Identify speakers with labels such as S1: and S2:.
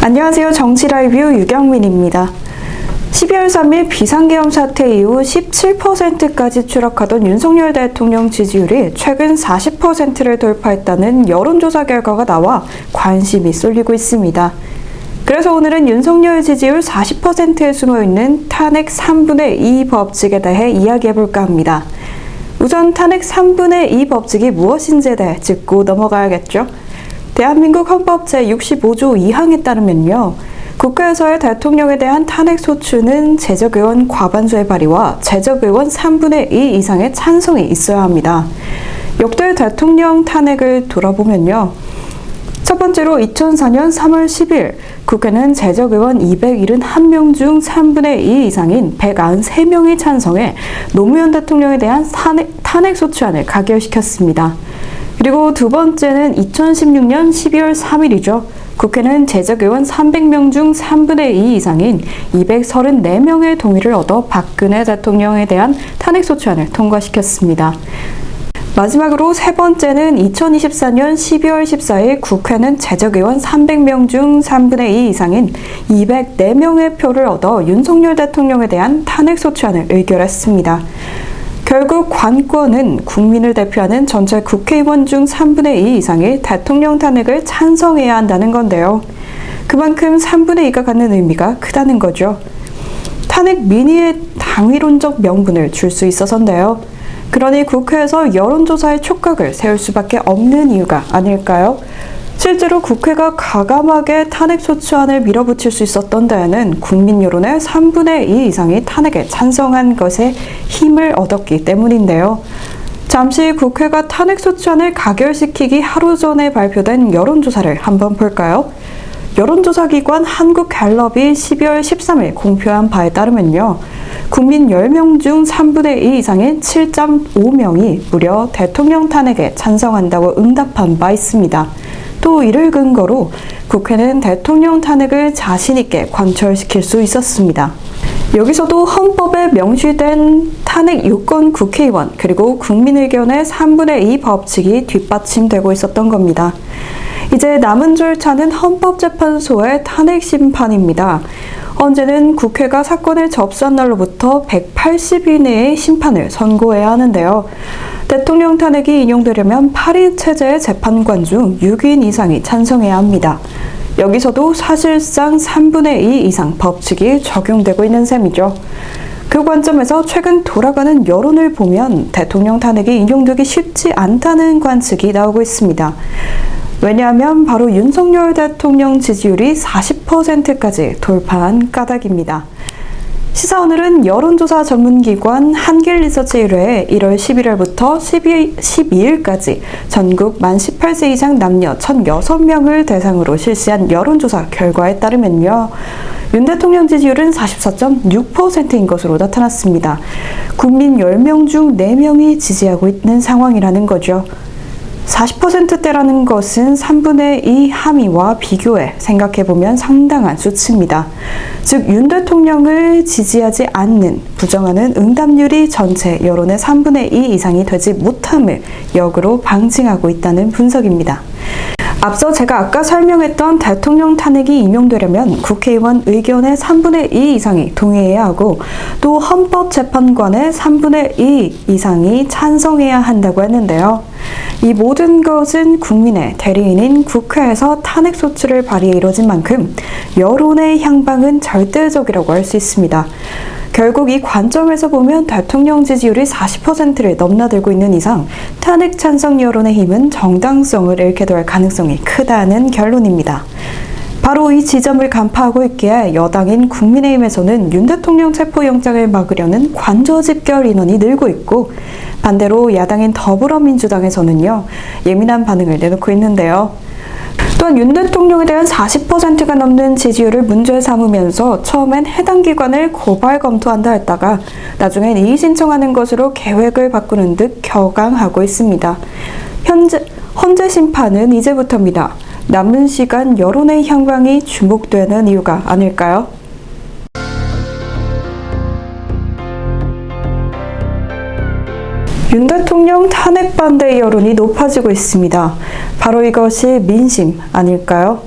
S1: 안녕하세요. 정치라이뷰 유경민입니다. 12월 3일 비상계엄 사태 이후 17%까지 추락하던 윤석열 대통령 지지율이 최근 40%를 돌파했다는 여론조사 결과가 나와 관심이 쏠리고 있습니다. 그래서 오늘은 윤석열 지지율 40%에 숨어있는 탄핵 3분의 2 법칙에 대해 이야기해볼까 합니다. 우선 탄핵 3분의 2 법칙이 무엇인지에 대해 짚고 넘어가야겠죠. 대한민국 헌법 제65조 2항에 따르면요. 국회에서의 대통령에 대한 탄핵 소추는 재적의원 과반수의 발의와 재적의원 3분의 2 이상의 찬성이 있어야 합니다. 역대 대통령 탄핵을 돌아보면요. 첫 번째로 2004년 3월 10일 국회는 재적의원 271명 중 3분의 2 이상인 193명이 찬성해 노무현 대통령에 대한 탄핵 소추안을 가결시켰습니다. 그리고 두 번째는 2016년 12월 3일이죠. 국회는 재적의원 300명 중 3분의 2 이상인 234명의 동의를 얻어 박근혜 대통령에 대한 탄핵소추안을 통과시켰습니다. 마지막으로 세 번째는 2024년 12월 14일 국회는 재적의원 300명 중 3분의 2 이상인 204명의 표를 얻어 윤석열 대통령에 대한 탄핵소추안을 의결했습니다. 결국 관건은 국민을 대표하는 전체 국회의원 중 3분의 2 이상이 대통령 탄핵을 찬성해야 한다는 건데요. 그만큼 3분의 2가 갖는 의미가 크다는 거죠. 탄핵 민의의 당위론적 명분을 줄 수 있어서인데요. 그러니 국회에서 여론조사의 촉각을 세울 수밖에 없는 이유가 아닐까요? 실제로 국회가 과감하게 탄핵소추안을 밀어붙일 수 있었던 데에는 국민 여론의 3분의 2 이상이 탄핵에 찬성한 것에 힘을 얻었기 때문인데요. 잠시 국회가 탄핵소추안을 가결시키기 하루 전에 발표된 여론조사를 한번 볼까요? 여론조사기관 한국갤럽이 12월 13일 공표한 바에 따르면요. 국민 10명 중 3분의 2 이상인 7.5명이 무려 대통령 탄핵에 찬성한다고 응답한 바 있습니다. 또 이를 근거로 국회는 대통령 탄핵을 자신있게 관철시킬 수 있었습니다. 여기서도 헌법에 명시된 탄핵 요건 국회의원 그리고 국민의견의 3분의 2 법칙이 뒷받침되고 있었던 겁니다. 이제 남은 절차는 헌법재판소의 탄핵 심판입니다. 언제는 국회가 사건을 접수한 날로부터 180일 내에 심판을 선고해야 하는데요. 대통령 탄핵이 인용되려면 8인 체제의 재판관 중 6인 이상이 찬성해야 합니다. 여기서도 사실상 3분의 2 이상 법칙이 적용되고 있는 셈이죠. 그 관점에서 최근 돌아가는 여론을 보면 대통령 탄핵이 인용되기 쉽지 않다는 관측이 나오고 있습니다. 왜냐하면 바로 윤석열 대통령 지지율이 40%까지 돌파한 까닭입니다. 시사오늘은 여론조사 전문기관 한길리서치 1회에 1월 11일부터 12일까지 전국 만 18세 이상 남녀 1,006명을 대상으로 실시한 여론조사 결과에 따르면요. 윤 대통령 지지율은 44.6%인 것으로 나타났습니다. 국민 10명 중 4명이 지지하고 있는 상황이라는 거죠. 40%대라는 것은 3분의 2 함의와 비교해 생각해보면 상당한 수치입니다. 즉, 윤 대통령을 지지하지 않는, 부정하는 응답률이 전체 여론의 3분의 2 이상이 되지 못함을 역으로 방증하고 있다는 분석입니다. 앞서 제가 아까 설명했던 대통령 탄핵이 인용되려면 국회의원 의견의 3분의 2 이상이 동의해야 하고 또 헌법재판관의 3분의 2 이상이 찬성해야 한다고 했는데요. 이 모든 것은 국민의 대리인인 국회에서 탄핵소추를 발의해 이뤄진 만큼 여론의 향방은 절대적이라고 할 수 있습니다. 결국 이 관점에서 보면 대통령 지지율이 40%를 넘나들고 있는 이상 탄핵 찬성 여론의 힘은 정당성을 잃게 될 가능성이 크다는 결론입니다. 바로 이 지점을 간파하고 있기에 여당인 국민의힘에서는 윤 대통령 체포영장을 막으려는 관저집결 인원이 늘고 있고 반대로 야당인 더불어민주당에서는요. 예민한 반응을 내놓고 있는데요. 또한 윤 대통령에 대한 40%가 넘는 지지율을 문제 삼으면서 처음엔 해당 기관을 고발 검토한다 했다가 나중엔 이의 신청하는 것으로 계획을 바꾸는 듯 격앙하고 있습니다. 헌재 심판은 이제부터입니다. 남은 시간 여론의 향방이 주목되는 이유가 아닐까요? 윤 대통령 탄핵 반대 여론이 높아지고 있습니다. 바로 이것이 민심 아닐까요?